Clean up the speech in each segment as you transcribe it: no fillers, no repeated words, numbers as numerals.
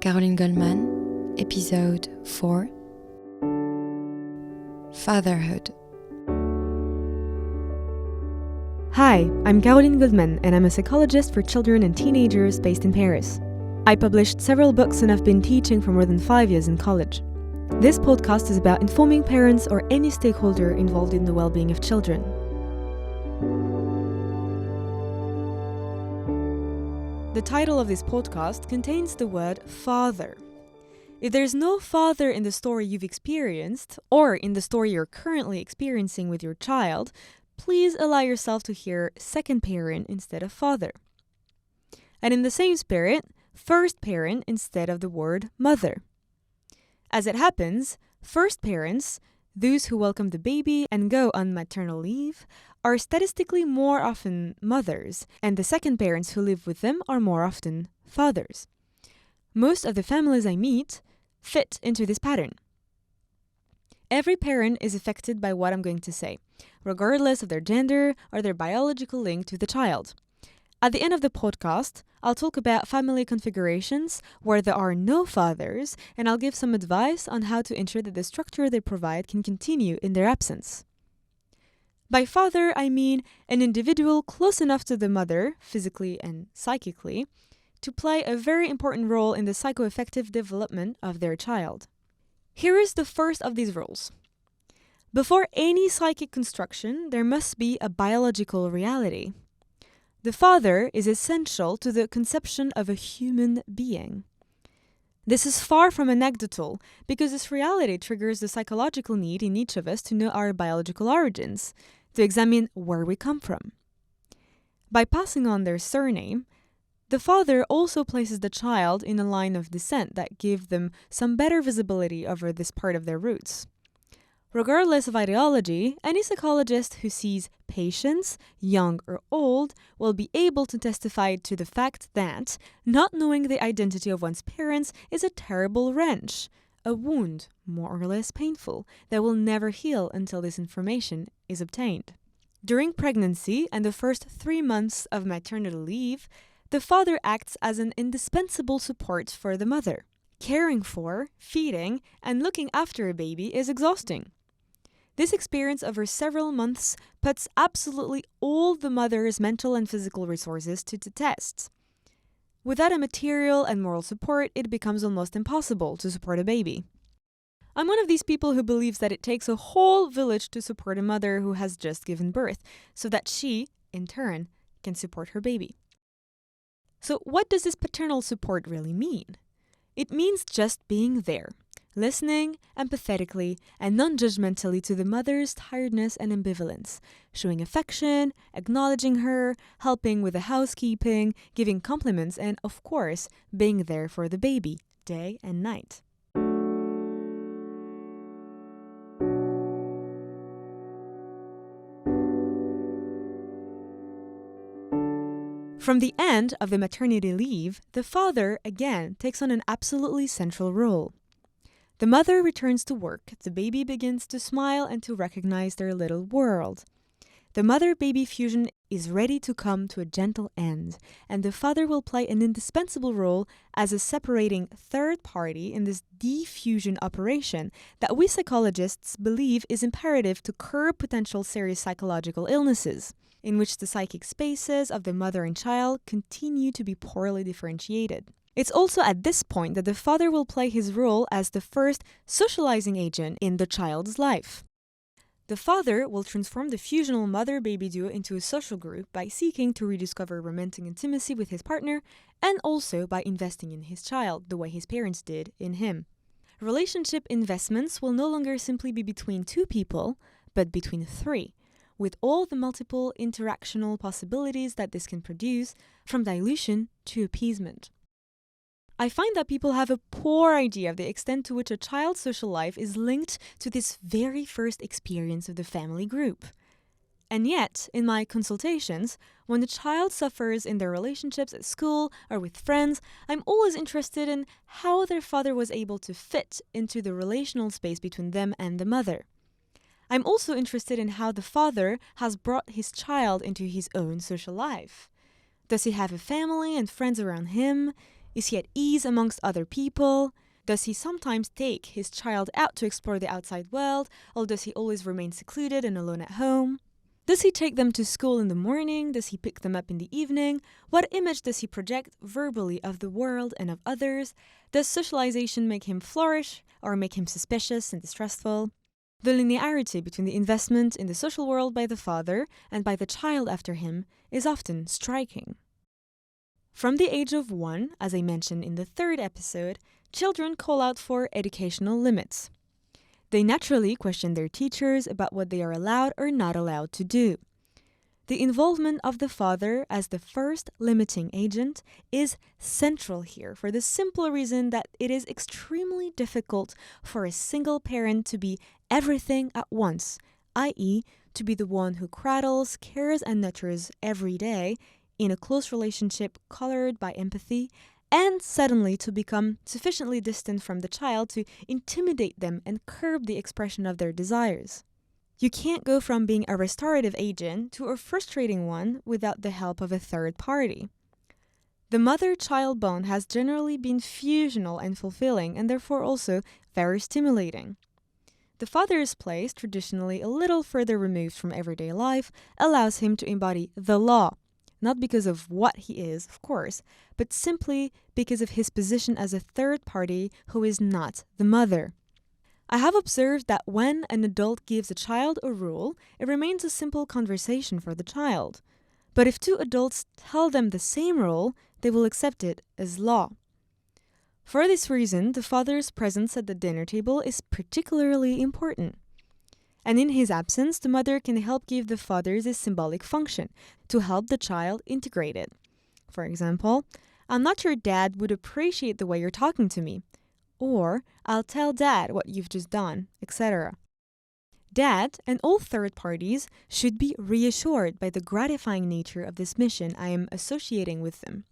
Caroline Goldman, Episode 4, Fatherhood. Hi, I'm Caroline Goldman, and I'm a psychologist for children and teenagers based in Paris. I published several books and have been teaching for more than 5 years in college. This podcast is about informing parents or any stakeholder involved in the well-being of children. The title of this podcast contains the word father. If there's no father in the story you've experienced, or in the story you're currently experiencing with your child, please allow yourself to hear second parent instead of father. And in the same spirit, first parent instead of the word mother. As it happens, first parents, those who welcome the baby and go on maternal leave, are statistically more often mothers, and the second parents who live with them are more often fathers. Most of the families I meet fit into this pattern. Every parent is affected by what I'm going to say, regardless of their gender or their biological link to the child. At the end of the podcast, I'll talk about family configurations where there are no fathers, and I'll give some advice on how to ensure that the structure they provide can continue in their absence. By father, I mean an individual close enough to the mother, physically and psychically, to play a very important role in the psychoaffective development of their child. Here is the first of these rules. Before any psychic construction, there must be a biological reality. The father is essential to the conception of a human being. This is far from anecdotal because this reality triggers the psychological need in each of us to know our biological origins, to examine where we come from. By passing on their surname, the father also places the child in a line of descent that gives them some better visibility over this part of their roots. Regardless of ideology, any psychologist who sees patients, young or old, will be able to testify to the fact that not knowing the identity of one's parents is a terrible wrench, a wound, more or less painful, that will never heal until this information is obtained. During pregnancy and the first 3 months of maternity leave, the father acts as an indispensable support for the mother. Caring for, feeding, and looking after a baby is exhausting. This experience over several months puts absolutely all the mother's mental and physical resources to the test. Without a material and moral support, it becomes almost impossible to support a baby. I'm one of these people who believes that it takes a whole village to support a mother who has just given birth, so that she, in turn, can support her baby. So what does this paternal support really mean? It means just being there, listening empathetically and non-judgmentally to the mother's tiredness and ambivalence, showing affection, acknowledging her, helping with the housekeeping, giving compliments, and, of course, being there for the baby, day and night. From the end of the maternity leave, the father, again, takes on an absolutely central role. The mother returns to work, the baby begins to smile and to recognize their little world. The mother-baby fusion is ready to come to a gentle end, and the father will play an indispensable role as a separating third party in this defusion operation that we psychologists believe is imperative to curb potential serious psychological illnesses, in which the psychic spaces of the mother and child continue to be poorly differentiated. It's also at this point that the father will play his role as the first socializing agent in the child's life. The father will transform the fusional mother-baby duo into a social group by seeking to rediscover romantic intimacy with his partner and also by investing in his child the way his parents did in him. Relationship investments will no longer simply be between two people, but between three, with all the multiple interactional possibilities that this can produce, from dilution to appeasement. I find that people have a poor idea of the extent to which a child's social life is linked to this very first experience of the family group. And yet, in my consultations, when the child suffers in their relationships at school or with friends, I'm always interested in how their father was able to fit into the relational space between them and the mother. I'm also interested in how the father has brought his child into his own social life. Does he have a family and friends around him? Is he at ease amongst other people? Does he sometimes take his child out to explore the outside world, or does he always remain secluded and alone at home? Does he take them to school in the morning? Does he pick them up in the evening? What image does he project verbally of the world and of others? Does socialization make him flourish or make him suspicious and distrustful? The linearity between the investment in the social world by the father and by the child after him is often striking. From the age of 1, as I mentioned in the 3rd episode, children call out for educational limits. They naturally question their teachers about what they are allowed or not allowed to do. The involvement of the father as the first limiting agent is central here for the simple reason that it is extremely difficult for a single parent to be everything at once, i.e., to be the one who cradles, cares, and nurtures every day in a close relationship colored by empathy, and suddenly to become sufficiently distant from the child to intimidate them and curb the expression of their desires. You can't go from being a restorative agent to a frustrating one without the help of a third party. The mother-child bond has generally been fusional and fulfilling, and therefore also very stimulating. The father's place, traditionally a little further removed from everyday life, allows him to embody the law, not because of what he is, of course, but simply because of his position as a third party who is not the mother. I have observed that when an adult gives a child a rule, it remains a simple conversation for the child. But if 2 adults tell them the same rule, they will accept it as law. For this reason, the father's presence at the dinner table is particularly important. And in his absence, the mother can help give the father this symbolic function to help the child integrate it. For example, I'm not sure Dad would appreciate the way you're talking to me. Or, I'll tell Dad what you've just done, etc. Dad and all third parties should be reassured by the gratifying nature of this mission I am associating with them.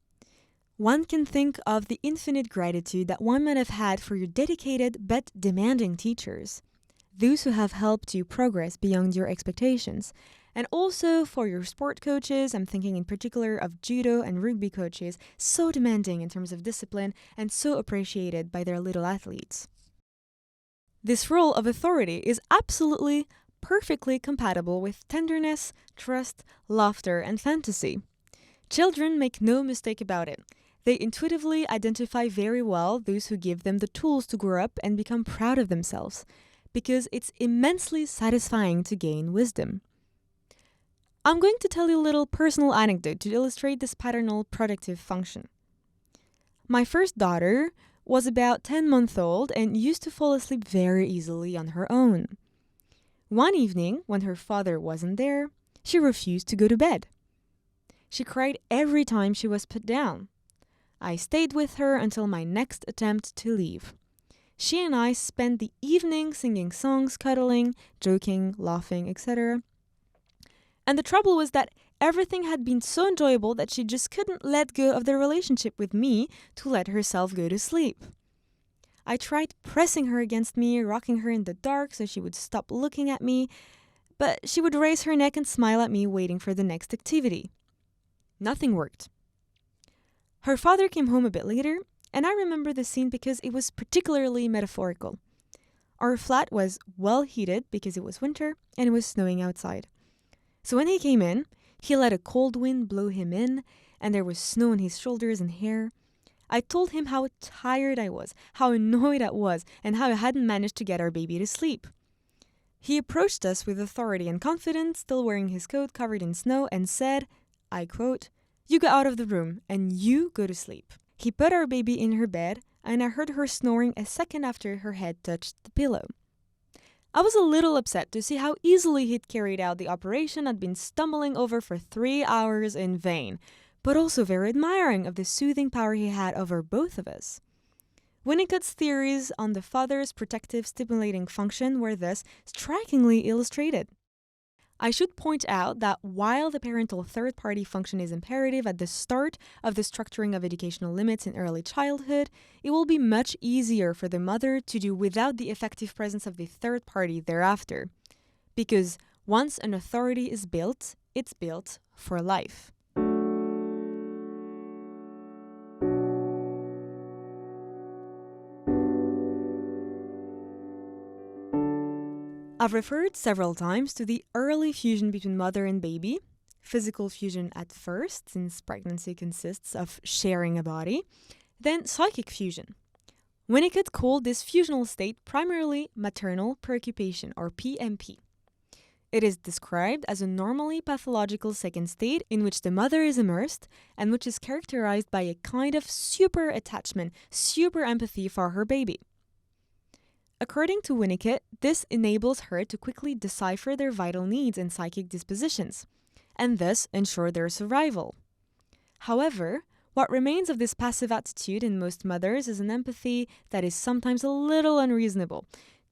One can think of the infinite gratitude that one might have had for your dedicated but demanding teachers, those who have helped you progress beyond your expectations, and also for your sport coaches. I'm thinking in particular of judo and rugby coaches, so demanding in terms of discipline and so appreciated by their little athletes. This role of authority is absolutely, perfectly compatible with tenderness, trust, laughter, and fantasy. Children make no mistake about it. They intuitively identify very well those who give them the tools to grow up and become proud of themselves, because it's immensely satisfying to gain wisdom. I'm going to tell you a little personal anecdote to illustrate this paternal productive function. My first daughter was about 10 months old and used to fall asleep very easily on her own. One evening, when her father wasn't there, she refused to go to bed. She cried every time she was put down. I stayed with her until my next attempt to leave. She and I spent the evening singing songs, cuddling, joking, laughing, etc. And the trouble was that everything had been so enjoyable that she just couldn't let go of the relationship with me to let herself go to sleep. I tried pressing her against me, rocking her in the dark so she would stop looking at me, but she would raise her neck and smile at me, waiting for the next activity. Nothing worked. Her father came home a bit later, and I remember the scene because it was particularly metaphorical. Our flat was well heated because it was winter and it was snowing outside. So when he came in, he let a cold wind blow him in, and there was snow on his shoulders and hair. I told him how tired I was, how annoyed I was, and how I hadn't managed to get our baby to sleep. He approached us with authority and confidence, still wearing his coat covered in snow, and said, I quote, "You go out of the room, and you go to sleep." He put our baby in her bed, and I heard her snoring a second after her head touched the pillow. I was a little upset to see how easily he'd carried out the operation I'd been stumbling over for 3 hours in vain, but also very admiring of the soothing power he had over both of us. Winnicott's theories on the father's protective stimulating function were thus strikingly illustrated. I should point out that while the parental third-party function is imperative at the start of the structuring of educational limits in early childhood, it will be much easier for the mother to do without the effective presence of the third party thereafter. Because once an authority is built, it's built for life. I've referred several times to the early fusion between mother and baby, physical fusion at first, since pregnancy consists of sharing a body, then psychic fusion. Winnicott called this fusional state primarily maternal preoccupation, or PMP. It is described as a normally pathological second state in which the mother is immersed and which is characterized by a kind of super attachment, super empathy for her baby. According to Winnicott, this enables her to quickly decipher their vital needs and psychic dispositions, and thus ensure their survival. However, what remains of this passive attitude in most mothers is an empathy that is sometimes a little unreasonable,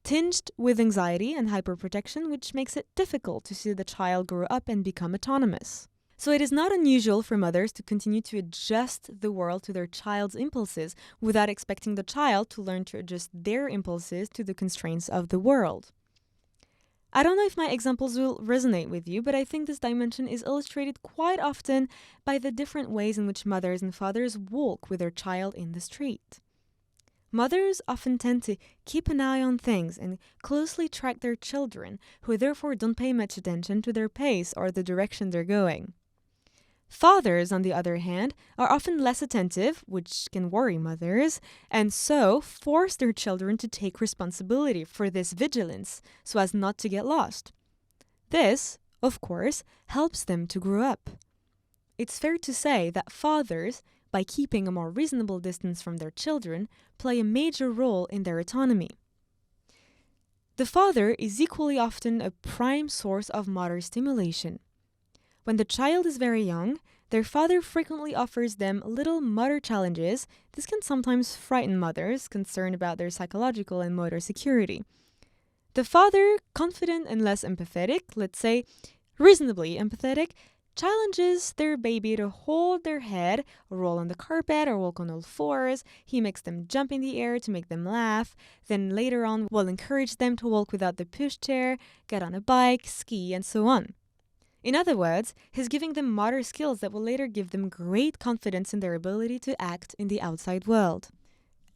tinged with anxiety and hyperprotection, which makes it difficult to see the child grow up and become autonomous. So it is not unusual for mothers to continue to adjust the world to their child's impulses without expecting the child to learn to adjust their impulses to the constraints of the world. I don't know if my examples will resonate with you, but I think this dimension is illustrated quite often by the different ways in which mothers and fathers walk with their child in the street. Mothers often tend to keep an eye on things and closely track their children, who therefore don't pay much attention to their pace or the direction they're going. Fathers, on the other hand, are often less attentive, which can worry mothers, and so force their children to take responsibility for this vigilance so as not to get lost. This, of course, helps them to grow up. It's fair to say that fathers, by keeping a more reasonable distance from their children, play a major role in their autonomy. The father is equally often a prime source of motor stimulation. When the child is very young, their father frequently offers them little motor challenges. This can sometimes frighten mothers concerned about their psychological and motor security. The father, confident and less empathetic, let's say reasonably empathetic, challenges their baby to hold their head, roll on the carpet, or walk on all fours. He makes them jump in the air to make them laugh. Then later on will encourage them to walk without the pushchair, get on a bike, ski, and so on. In other words, he's giving them motor skills that will later give them great confidence in their ability to act in the outside world.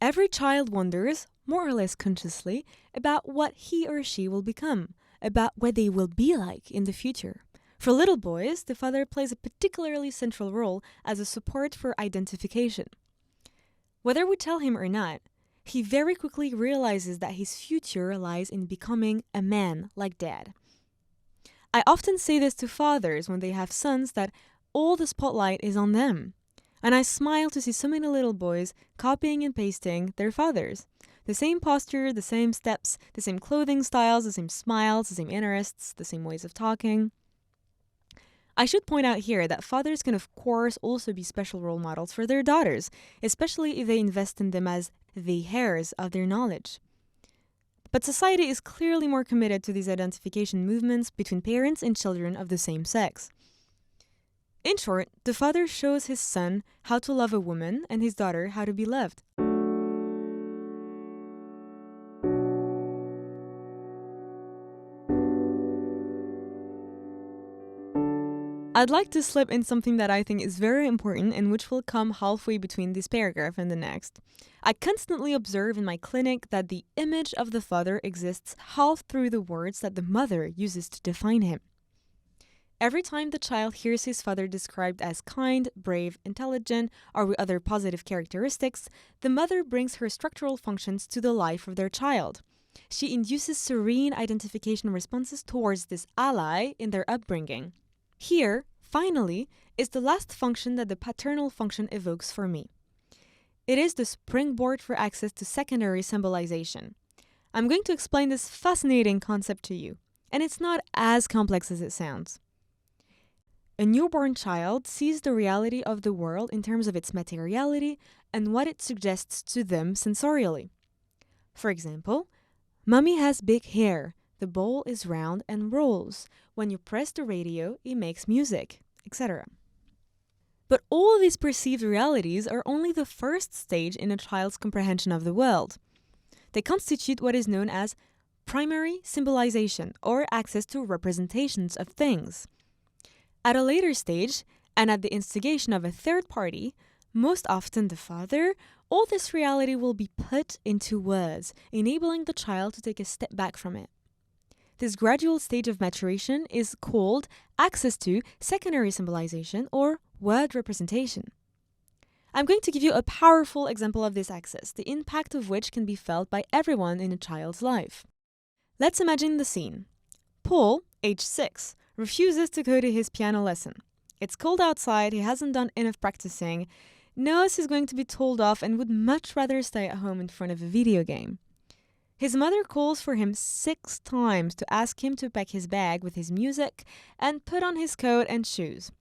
Every child wonders, more or less consciously, about what he or she will become, about what they will be like in the future. For little boys, the father plays a particularly central role as a support for identification. Whether we tell him or not, he very quickly realizes that his future lies in becoming a man like dad. I often say this to fathers when they have sons, that all the spotlight is on them. And I smile to see so many little boys copying and pasting their fathers. The same posture, the same steps, the same clothing styles, the same smiles, the same interests, the same ways of talking. I should point out here that fathers can of course also be special role models for their daughters, especially if they invest in them as the heirs of their knowledge. But society is clearly more committed to these identification movements between parents and children of the same sex. In short, the father shows his son how to love a woman and his daughter how to be loved. I'd like to slip in something that I think is very important and which will come halfway between this paragraph and the next. I constantly observe in my clinic that the image of the father exists half through the words that the mother uses to define him. Every time the child hears his father described as kind, brave, intelligent, or with other positive characteristics, the mother brings her structural functions to the life of their child. She induces serene identification responses towards this ally in their upbringing. Here, finally, is the last function that the paternal function evokes for me. It is the springboard for access to secondary symbolization. I'm going to explain this fascinating concept to you, and it's not as complex as it sounds. A newborn child sees the reality of the world in terms of its materiality and what it suggests to them sensorially. For example, Mommy has big hair. The bowl is round and rolls. When you press the radio, it makes music, etc. But all these perceived realities are only the first stage in a child's comprehension of the world. They constitute what is known as primary symbolization, or access to representations of things. At a later stage, and at the instigation of a third party, most often the father, all this reality will be put into words, enabling the child to take a step back from it. This gradual stage of maturation is called access to secondary symbolization or word representation. I'm going to give you a powerful example of this access, the impact of which can be felt by everyone in a child's life. Let's imagine the scene. Paul, age 6, refuses to go to his piano lesson. It's cold outside, he hasn't done enough practicing, knows he's going to be told off and would much rather stay at home in front of a video game. His mother calls for him 6 times to ask him to pack his bag with his music and put on his coat and shoes.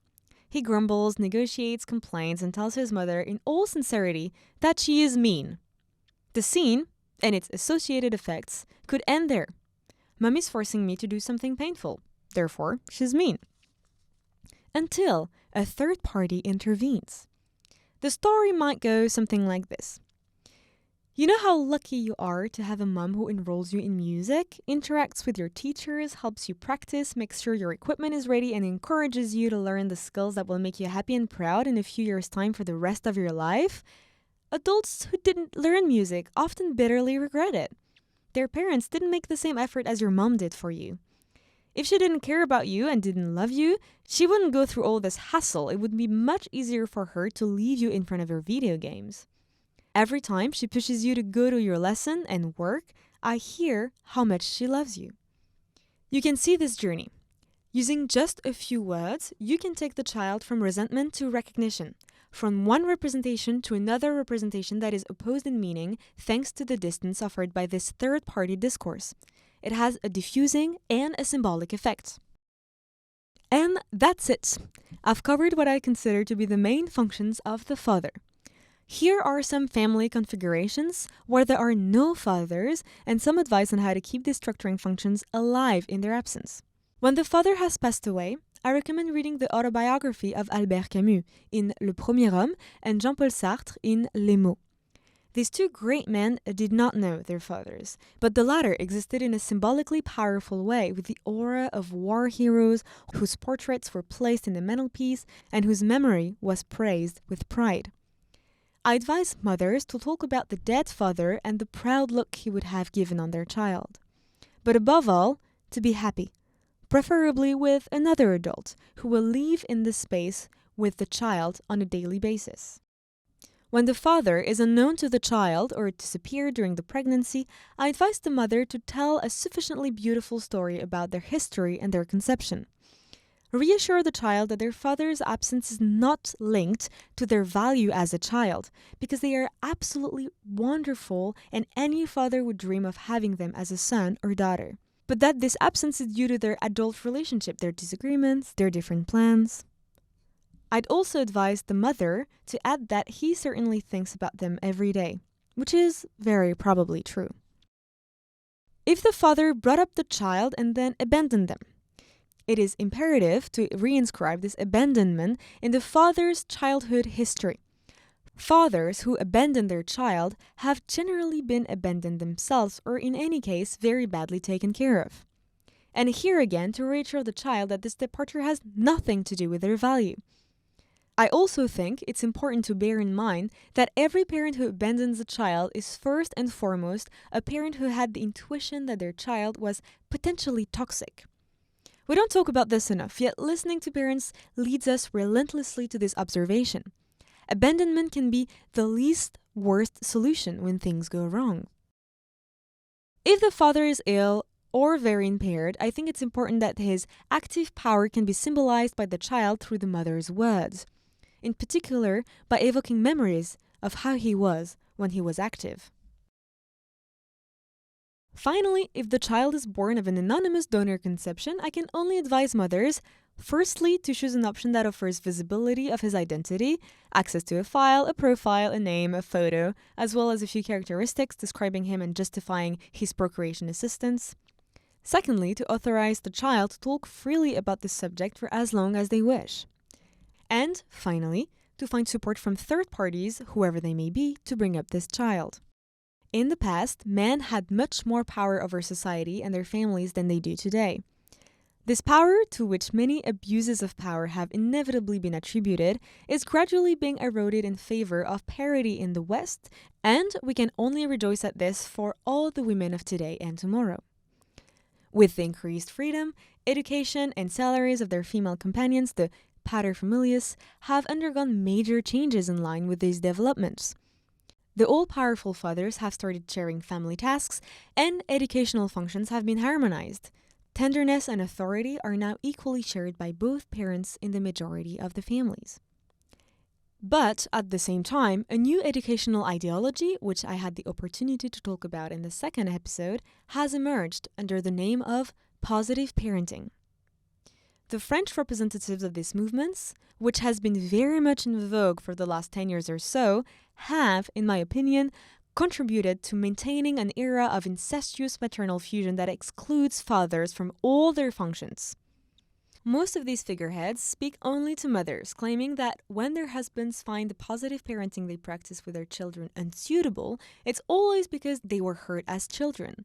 He grumbles, negotiates, complains, and tells his mother in all sincerity that she is mean. The scene, and its associated effects, could end there. Mummy's forcing me to do something painful. Therefore, she's mean. Until a third party intervenes. The story might go something like this. You know how lucky you are to have a mom who enrolls you in music, interacts with your teachers, helps you practice, makes sure your equipment is ready, and encourages you to learn the skills that will make you happy and proud in a few years' time for the rest of your life? Adults who didn't learn music often bitterly regret it. Their parents didn't make the same effort as your mom did for you. If she didn't care about you and didn't love you, she wouldn't go through all this hassle. It would be much easier for her to leave you in front of her video games. Every time she pushes you to go to your lesson and work, I hear how much she loves you. You can see this journey. Using just a few words, you can take the child from resentment to recognition, from one representation to another representation that is opposed in meaning thanks to the distance offered by this third-party discourse. It has a diffusing and a symbolic effect. And that's it. I've covered what I consider to be the main functions of the father. Here are some family configurations where there are no fathers and some advice on how to keep these structuring functions alive in their absence. When the father has passed away, I recommend reading the autobiography of Albert Camus in Le Premier Homme and Jean-Paul Sartre in Les Mots. These two great men did not know their fathers, but the latter existed in a symbolically powerful way with the aura of war heroes whose portraits were placed in the mantelpiece and whose memory was praised with pride. I advise mothers to talk about the dead father and the proud look he would have given on their child. But above all, to be happy, preferably with another adult who will live in the space with the child on a daily basis. When the father is unknown to the child or disappeared during the pregnancy, I advise the mother to tell a sufficiently beautiful story about their history and their conception. Reassure the child that their father's absence is not linked to their value as a child, because they are absolutely wonderful and any father would dream of having them as a son or daughter. But that this absence is due to their adult relationship, their disagreements, their different plans. I'd also advise the mother to add that he certainly thinks about them every day, which is very probably true. If the father brought up the child and then abandoned them, it is imperative to reinscribe this abandonment in the father's childhood history. Fathers who abandon their child have generally been abandoned themselves or in any case very badly taken care of. And here again to reassure the child that this departure has nothing to do with their value. I also think it's important to bear in mind that every parent who abandons a child is first and foremost a parent who had the intuition that their child was potentially toxic. We don't talk about this enough, yet listening to parents leads us relentlessly to this observation. Abandonment can be the least worst solution when things go wrong. If the father is ill or very impaired, I think it's important that his active power can be symbolized by the child through the mother's words, in particular by evoking memories of how he was when he was active. Finally, if the child is born of an anonymous donor conception, I can only advise mothers, firstly, to choose an option that offers visibility of his identity, access to a file, a profile, a name, a photo, as well as a few characteristics describing him and justifying his procreation assistance. Secondly, to authorize the child to talk freely about this subject for as long as they wish. And finally, to find support from third parties, whoever they may be, to bring up this child. In the past, men had much more power over society and their families than they do today. This power, to which many abuses of power have inevitably been attributed, is gradually being eroded in favor of parity in the West, and we can only rejoice at this for all the women of today and tomorrow. With the increased freedom, education, and salaries of their female companions, the paterfamilias have undergone major changes in line with these developments. The all-powerful fathers have started sharing family tasks, and educational functions have been harmonized. Tenderness and authority are now equally shared by both parents in the majority of the families. But at the same time, a new educational ideology, which I had the opportunity to talk about in the second episode, has emerged under the name of positive parenting. The French representatives of these movements, which has been very much in vogue for the last 10 years or so, have, in my opinion, contributed to maintaining an era of incestuous maternal fusion that excludes fathers from all their functions. Most of these figureheads speak only to mothers, claiming that when their husbands find the positive parenting they practice with their children unsuitable, it's always because they were hurt as children.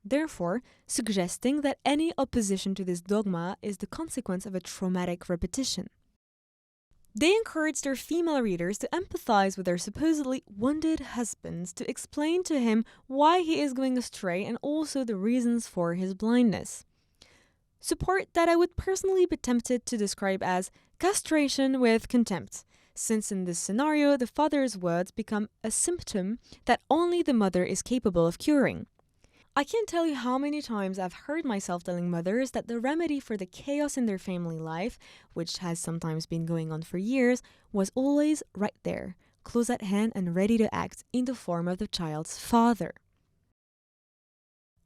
Therefore, suggesting that any opposition to this dogma is the consequence of a traumatic repetition. They encourage their female readers to empathize with their supposedly wounded husbands, to explain to him why he is going astray and also the reasons for his blindness. Support that I would personally be tempted to describe as castration with contempt, since in this scenario the father's words become a symptom that only the mother is capable of curing. I can't tell you how many times I've heard myself telling mothers that the remedy for the chaos in their family life, which has sometimes been going on for years, was always right there, close at hand and ready to act in the form of the child's father.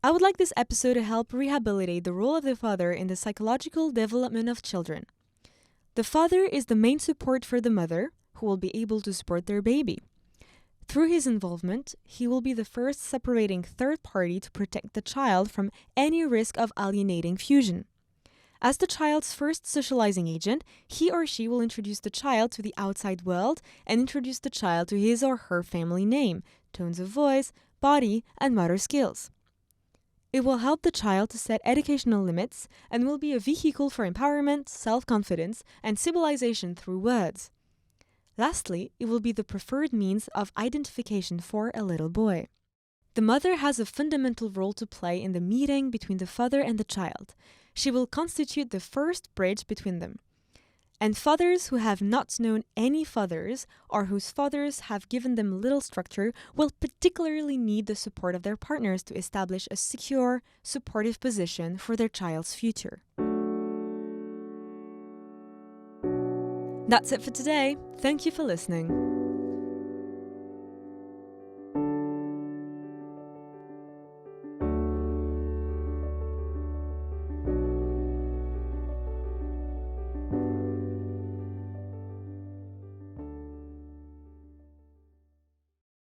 I would like this episode to help rehabilitate the role of the father in the psychological development of children. The father is the main support for the mother, who will be able to support their baby. Through his involvement, he will be the first separating third party to protect the child from any risk of alienating fusion. As the child's first socializing agent, he or she will introduce the child to the outside world and introduce the child to his or her family name, tones of voice, body, and motor skills. It will help the child to set educational limits and will be a vehicle for empowerment, self-confidence, and civilization through words. Lastly, it will be the preferred means of identification for a little boy. The mother has a fundamental role to play in the meeting between the father and the child. She will constitute the first bridge between them. And fathers who have not known any fathers or whose fathers have given them little structure will particularly need the support of their partners to establish a secure, supportive position for their child's future. That's it for today. Thank you for listening.